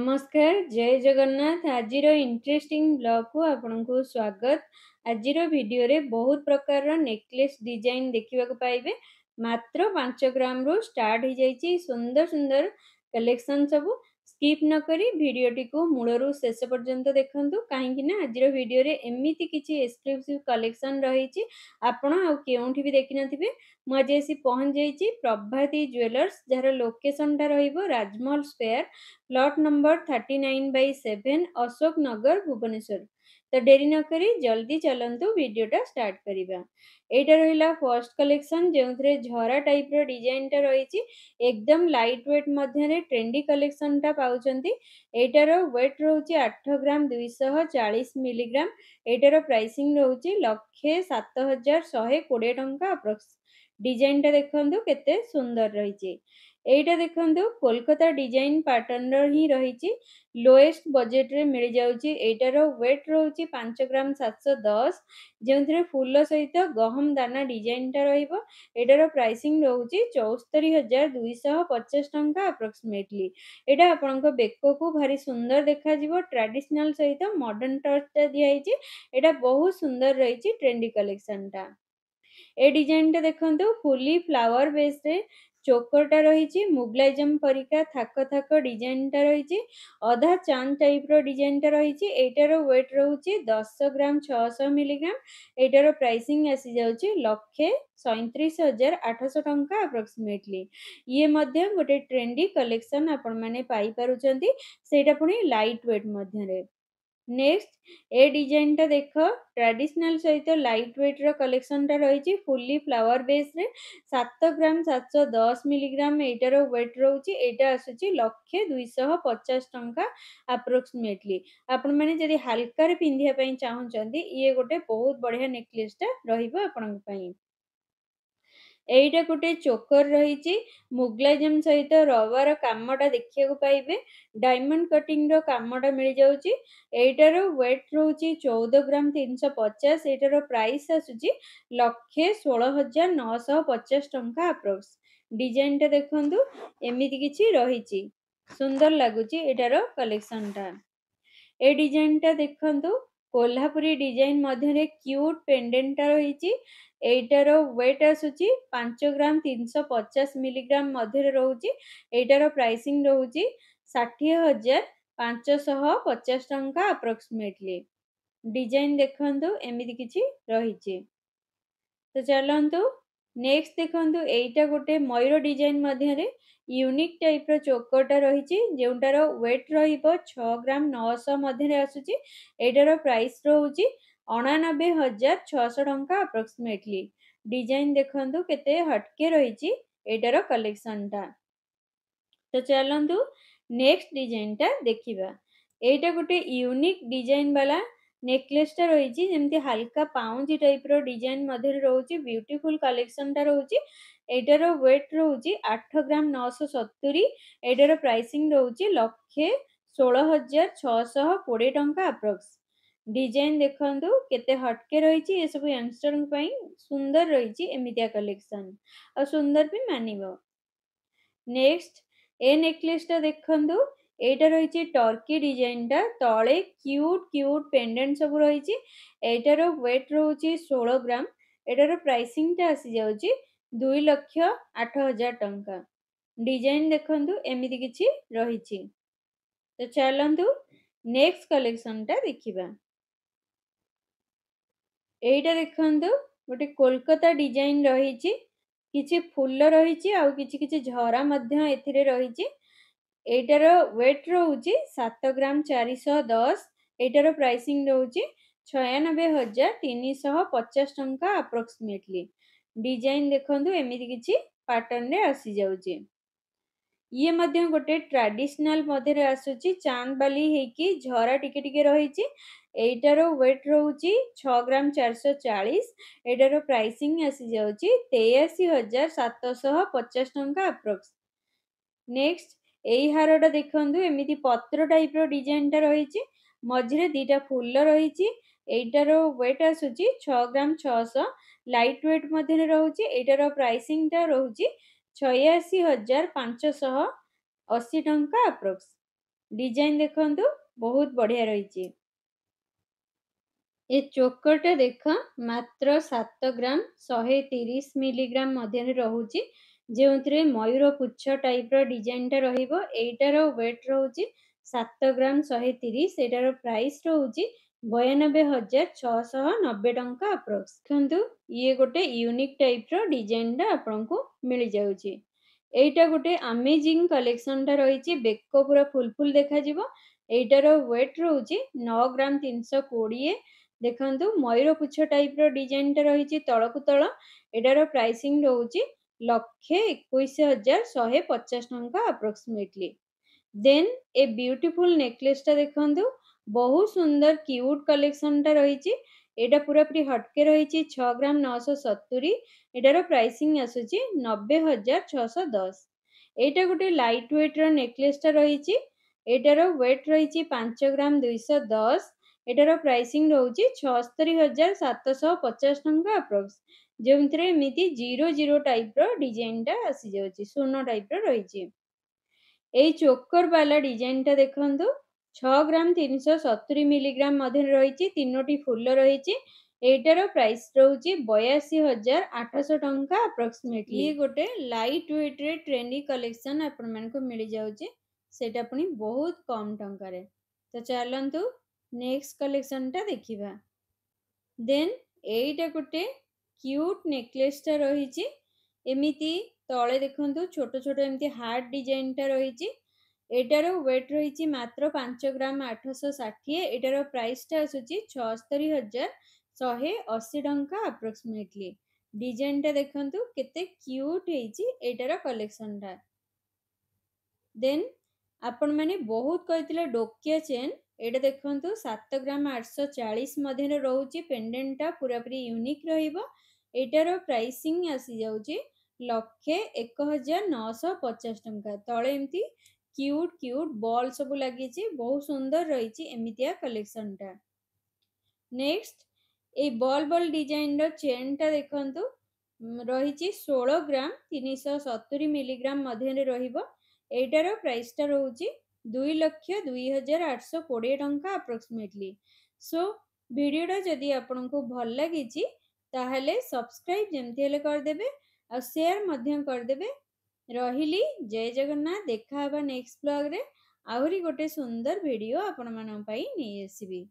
नमस्कार जय Jagannath आजिर interesting blog को आपनको स्वागत। आजिर वीडियो रे बहुत प्रकार नेकलेस डिजाइन देखा पाइबे। मात्र 5 ग्राम रो स्टार्ट हो जाइए सुंदर सुंदर कलेक्शन सब स्किप न करी वीडियोटी को मूलरू शेष पर्यंत देखंतु कहीं आजिर वीडियो रे एमिति किछि एक्सक्लूसिव कलेक्शन रही आपण आ केउठी भी देखि नथिबे। मु आज आसी पहुंच जाइए प्रभाती ज्वेलर्स जार लोकेशन टा रहिबो राजमहल square plot number 39/7 Ashok Nagar Bhubaneswar. तो डेरी न करी जल्दी चलंतु वीडियोटा स्टार्ट करिबा। एटा रहिला फर्स्ट कलेक्शन जेउथरे झरा टाइप रो डिजाइन टा रहिछि एकदम लाइट वेट मध्य रे ट्रेंडी कलेक्शन टा पाउचंती। एटार वेट रहउछि 8 ग्राम 240 मिलीग्राम। एटार प्राइसिंग रहउछि 1,07,120 टंका अप्रोक्स। डिजाइन टा देखंतु केते सुंदर रहिछि। एटा देखंतु कोलकाता डिजाइन पैटर्न ही रही लोएस्ट बजेट रे मिल जाउची। एटार वेट रहउची 5 ग्राम 710 जेउथरे फूल सहित गहम दाना डिजाइन टा रहिबो। एटार प्राइसिंग रहउची 74,250 टंका अप्रोक्सीमेटली। एटा आपनको बेको को भारी सुंदर देखा जिवो ट्रेडिशनल सहित मॉडर्न टच टा दियाइची। एटा बहुत सुंदर रहिची ट्रेंडी कलेक्शन टा। ए डिजाइन टा देखंतु फुली फ्लावर बेस रे चोकरटा रही मुगलाइजम परिका थाक थाक डिजाइन टा रही अधा चांद टाइप रो डिजाइन टा रही। एटार वेट रहउची 10 ग्राम 600 मिलीग्राम। एटार प्राइसिंग आसी जाउची 1,37,800 टंका अप्रोक्सीमेटली। ये मध्य गोटे ट्रेंडी कलेक्शन आपण माने पाई पारुचंती सेटा पुनी लाइट वेट मध्य रे। नेक्स्ट ए डिजाइन टा देख ट्रेडिशनल सहित लाइट वेट रो कलेक्शन टा रही फुली फ्लावर बेस रे 7 ग्राम 710 मिलीग्राम। एटार वेट रहउची एटा आसुची 1,250 टंका अप्रोक्सीमेटली। आपण माने जदी हल्का रे पिंधिया पई चाहउचंती ये गोटे बहुत बढ़िया नेकलेस टा रहिबो आपण पई। एटा गोटे चोकर रही मुगलाइजम सहित रबर कामटा देखा पाइबे। डायमंड कटिंग रो कामटा मिल जाउची। एटार वेट रहउची 14 ग्राम 350। एटार प्राइस आसुची 1,16,950 टंका अप्रोक्स। डिजाइन टा देखंतु एमिति किछि रहिची सुंदर लागुची एटार कलेक्शन टा। ए डिजाइन टा देखंतु कोल्हापुरी डिजाइन मध्य रे क्यूट पेंडेंट टा रही। एटार वेट आसुची 5 ग्राम 350 मिलीग्राम मध्य रहउची। एटार प्राइसिंग रहउची 60,550 टंका अप्रोक्सीमेटली। डिजाइन देखंतु एमिति किछि रहिछि। तो चलंतु नेक्स्ट देखंतु एटा गोटे मयूर डिजाइन मध्य रे यूनिक टाइप रो चोकरटा रही जेउटार वेट रहिबो 6 ग्राम 900 मध्य रे आसुची। एटार प्राइस रहउची 89,600 टंका अप्रोक्सीमेटली। डिजाइन देखंतु केते हटके रहिची एटार कलेक्शन टा। तो चलंतु नेक्स्ट डिजाइन टा देखिबा। एटा गोटे यूनिक डिजाइन वाला नेकलेस टा रही जेमती हल्का पाउंजी टाइप रो डिजाइन मध्य रहउची ब्यूटीफुल कलेक्शन टा रहउची। एटार वेट रहउची 8 ग्राम 970। एटार प्राइसिंग रहउची 1,16,620 टंका अप्रोक्स। डिजाइन देखंतु केते हटके रही ये सब यंगस्टर पई सुंदर रही एमितिया कलेक्शन और सुंदर भी मानिबो। नेक्स्ट ए नेकलेस टा देखंतु एटा रही टर्की डिजाइन टा तले क्यूट क्यूट पेंडेंट सब रही। एटार वेट रहउची 16 ग्राम। एटार प्राइसिंग टा आसी जाउची 2,08,000 टंका। डिजाइन देखंतु एमिति किछि रहिछि। तो चलंतु नेक्स्ट कलेक्शन टा देखिबा। एटा देखंतु गोटे कोलकाता डिजाइन रही किछि फूल रही आउ किछि किछि झरा मध्य एथिरे रही। एटार वेट रहउची 7 ग्राम 410। एटार प्राइसिंग रहउची 96,350 टंका अप्रोक्सीमेटली। डिजाइन देखंतु एमिति किछि पैटर्न रे आसी जाउची। ये मध्य गोटे ट्रेडिशनल मध्य आसुची चांद बाली हेकी झरा टिके टिके रही। एटार वेट रहउची 6 ग्राम 440। एटार प्राइसिंग आसी जाउची 83,750 टंका अप्रोक्स। नेक्स्ट एई हारटा देखंतु एमिति पत्र टाइप रो डिजाइन टा रही मझिरे दीटा फूल रही। एटार वेट आसुची 6 ग्राम 600 लाइट वेट मध्य रहउची। एटार प्राइसिंग टा रहउची 86,580 टंका अप्रोक्स। डिजाइन देखंतु बहुत बढ़िया रही। ए चोकरटा देख मात्र 7 ग्राम 130 मिलीग्राम मध्य रोचे जो मयूर पुच्छ टाइप डिजाइनटा रहीटार वेट रोचे 7 ग्राम 130 एटार प्राइस रोचे 92,690 टंका अप्रोक्स। देखु ये गोटे यूनिक टाइप डिजाइनटा आपको मिल जाऊँगी। एटा गोटे अमेजिंग कलेक्शनटा रही बेक पूरा फुल फुल देखा एटार वेट रोचे 9 ग्राम 320। देखंतु मयूर पुच्छ टाइप डिजाइनटा रही तलकू तल एटार प्राइसिंग रोचे 1,21,150 टंका अप्रोक्सीमेटली। देन ए ब्यूटीफुल नेकलेसटा देखंतु बहुत सुंदर क्यूट कलेक्शनटा रही एटा पूरा पूरी हटके रही 6 ग्राम 970। एटार प्राइसिंग आसुची 90,610। एटा गोटे लाइट वेट नेकलेसटा रही एटार वेट रही 5 ग्राम 210। एटार प्राइसिंग रोचे 76,750 टंका अप्रोक्स जो एमती 00 टाइप डिजाइनटा आसी जाउची सुनो टाइप रही। এই চোकर वाला डिजाइनटा देखंतु 6 ग्राम 370 मिलीग्राम मध्य रही तीनोटी फुल रही एटार प्राइस रोचे 82,800 टंका अप्रोक्सीमेटली। ये गोटे लाइट वेट रे ट्रेंडी कलेक्शन आपण मानको मिल जाउची सेटा पुनी बहुत कम टंका रे। तो चलंतु नेक्स्ट कलेक्शनटा देखिबा। देन एटा गोटे क्यूट नेकलेसटा रही एमिति तले देखंतु छोट छोट एमती हार्ट डिजाइनटा रही एटार वेट रही मात्र 5 ग्राम 860। एटार प्राइसटा आसुची 76,180 टंका अप्रोक्सीमेटली। डिजाइनटा देखंतु केते क्यूट हेची एटार कलेक्शनटा। देन आपण माने बहुत कहितले डोकिया चेन एटा देखंतु 7 ग्राम 840 मध्य रोचे पेंडेंटटा पूरा पूरी यूनिक रहिबो। एटार प्राइसिंग आसी जाउची 1,01,950 टंका। तले एमती क्यूट क्यूट बॉल सब लगी बहुत सुंदर रही एमितिया कलेक्शनटा। नेक्स्ट ए बॉल बॉल डिजाइन चेनटा देखंतु रही 16 ग्राम 370 मिलीग्राम मध्य रहिबो। एटार प्राइसटा रोची 2,02,820 टंका अप्रोक्सीमेटली। सो वीडियोटा जदि आपको भल लगी ताहले सब्सक्राइब जमती हेले कर देबे और शेयर मध्यम कर देबे। रहिली जय जगन्नाथ। देखा नेक्स्ट ब्लॉग रे आहुरी गोटे सुंदर वीडियो आपण मानन पई नै आसीबी।